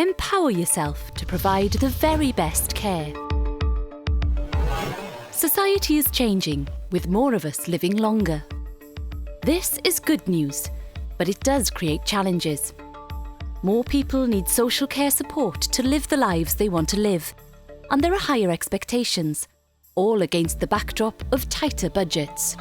Empower yourself to provide the very best care. Society is changing, with more of us living longer. This is good news, but it does create challenges. More people need social care support to live the lives they want to live, and there are higher expectations, all against the backdrop of tighter budgets.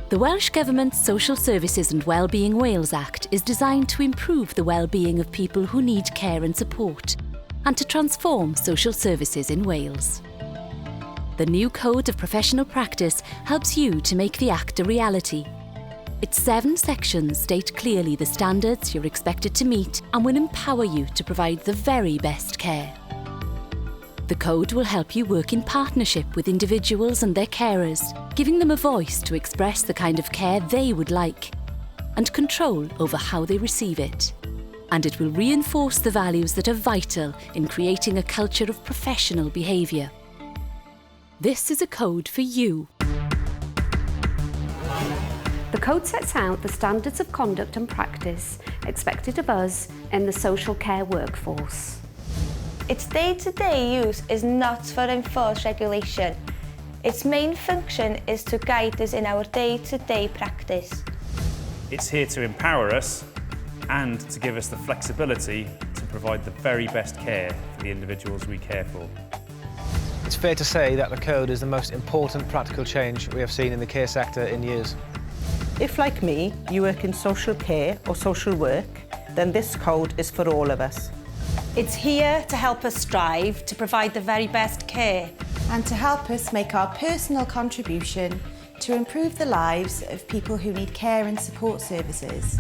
The Welsh Government's Social Services and Wellbeing Wales Act is designed to improve the well-being of people who need care and support, and to transform social services in Wales. The new Code of Professional Practice helps you to make the Act a reality. Its 7 sections state clearly the standards you're expected to meet and will empower you to provide the very best care. The Code will help you work in partnership with individuals and their carers, giving them a voice to express the kind of care they would like, and control over how they receive it. And it will reinforce the values that are vital in creating a culture of professional behaviour. This is a code for you. The Code sets out the standards of conduct and practice expected of us in the social care workforce. Its day-to-day use is not for enforced regulation. Its main function is to guide us in our day-to-day practice. It's here to empower us and to give us the flexibility to provide the very best care for the individuals we care for. It's fair to say that the Code is the most important practical change we have seen in the care sector in years. If, like me, you work in social care or social work, then this code is for all of us. It's here to help us strive to provide the very best care and to help us make our personal contribution to improve the lives of people who need care and support services.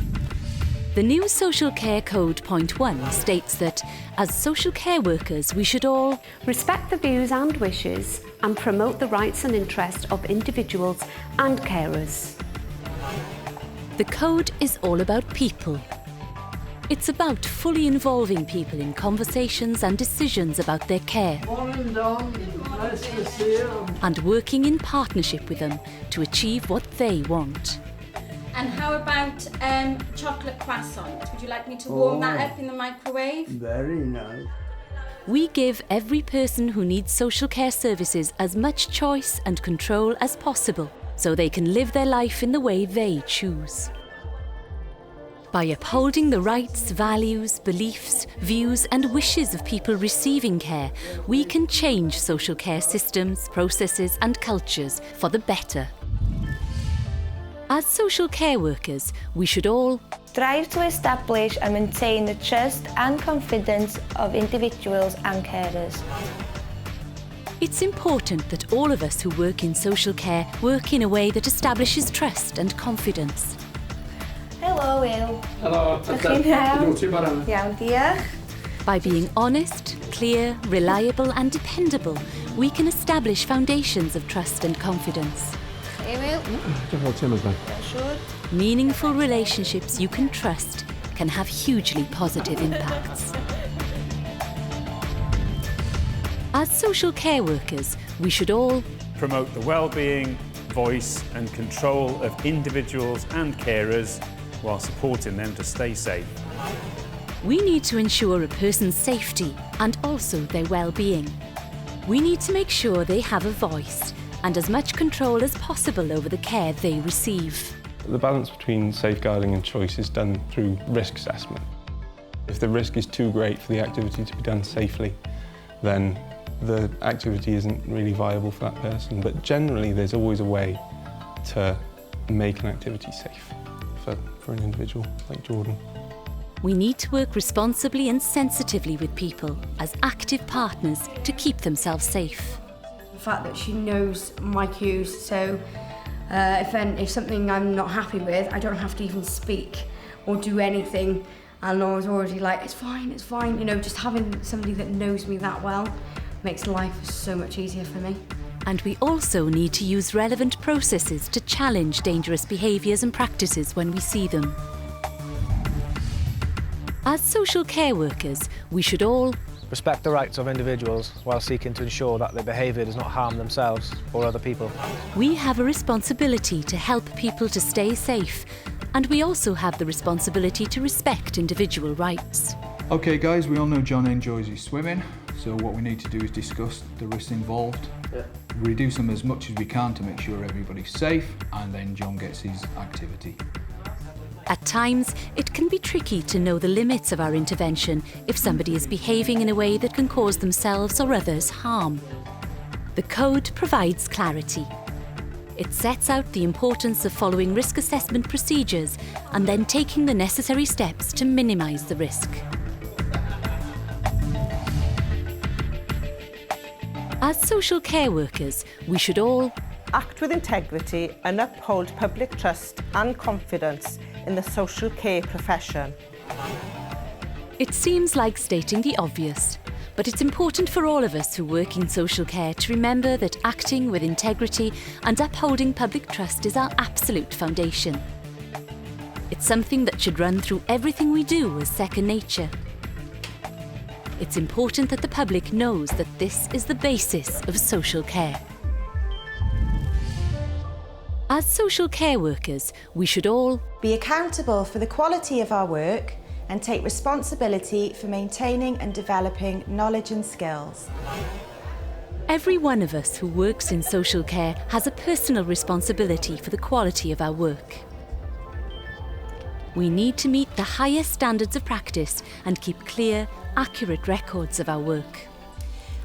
The new Social Care Code Point 1 states that, as social care workers, we should all respect the views and wishes and promote the rights and interests of individuals and carers. The Code is all about people. It's about fully involving people in conversations and decisions about their care. And working in partnership with them to achieve what they want. And how about chocolate croissant? Would you like me to warm that up in the microwave? Very nice. We give every person who needs social care services as much choice and control as possible, so they can live their life in the way they choose. By upholding the rights, values, beliefs, views and wishes of people receiving care, we can change social care systems, processes and cultures for the better. As social care workers, we should all strive to establish and maintain the trust and confidence of individuals and carers. It's important that all of us who work in social care work in a way that establishes trust and confidence. Helo, Will. Helo, Iawn, diolch. By being honest, clear, reliable and dependable, we can establish foundations of trust and confidence. Hey, Will. Meaningful relationships you can trust can have hugely positive impacts. As social care workers, we should all Promote the well-being, voice and control of individuals and carers while supporting them to stay safe. We need to ensure a person's safety and also their well-being. We need to make sure they have a voice and as much control as possible over the care they receive. The balance between safeguarding and choice is done through risk assessment. If the risk is too great for the activity to be done safely, then the activity isn't really viable for that person. But generally, there's always a way to make an activity safe for an individual like Jordan. We need to work responsibly and sensitively with people as active partners to keep themselves safe. The fact that she knows my cues, so if something I'm not happy with, I don't have to even speak or do anything, and I was already like, it's fine, you know, just having somebody that knows me that well makes life so much easier for me. And we also need to use relevant processes to challenge dangerous behaviours and practices when we see them. As social care workers, we should all respect the rights of individuals while seeking to ensure that their behaviour does not harm themselves or other people. We have a responsibility to help people to stay safe, and we also have the responsibility to respect individual rights. Okay guys, we all know John enjoys his swimming, so what we need to do is discuss the risks involved, reduce them as much as we can to make sure everybody's safe, and then John gets his activity. At times, it can be tricky to know the limits of our intervention if somebody is behaving in a way that can cause themselves or others harm. The code provides clarity. It sets out the importance of following risk assessment procedures and then taking the necessary steps to minimise the risk. As social care workers, we should all act with integrity and uphold public trust and confidence in the social care profession. It seems like stating the obvious, but it's important for all of us who work in social care to remember that acting with integrity and upholding public trust is our absolute foundation. It's something that should run through everything we do as second nature. It's important that the public knows that this is the basis of social care. As social care workers, we should all be accountable for the quality of our work and take responsibility for maintaining and developing knowledge and skills. Every one of us who works in social care has a personal responsibility for the quality of our work. We need to meet the highest standards of practice and keep clear, accurate records of our work.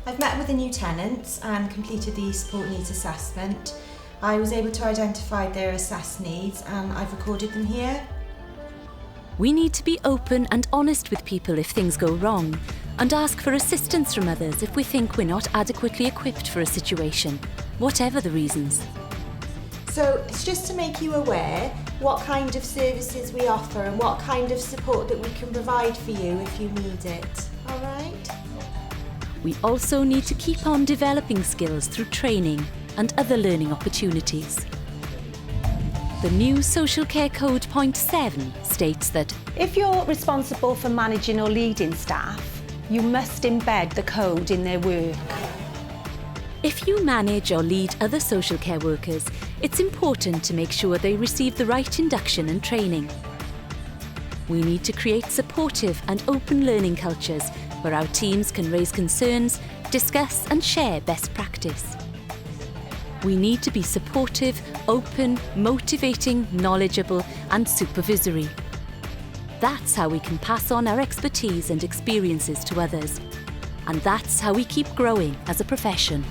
I've met with the new tenants and completed the support needs assessment. I was able to identify their assessed needs and I've recorded them here. We need to be open and honest with people if things go wrong, and ask for assistance from others if we think we're not adequately equipped for a situation, whatever the reasons. So it's just to make you aware what kind of services we offer and what kind of support that we can provide for you if you need it. All right? We also need to keep on developing skills through training and other learning opportunities. The new Social Care Code Point 7 states that if you're responsible for managing or leading staff, you must embed the code in their work. if you manage or lead other social care workers, it's important to make sure they receive the right induction and training. We need to create supportive and open learning cultures where our teams can raise concerns, discuss and share best practice. We need to be supportive, open, motivating, knowledgeable and supervisory. That's how we can pass on our expertise and experiences to others. And that's how we keep growing as a profession.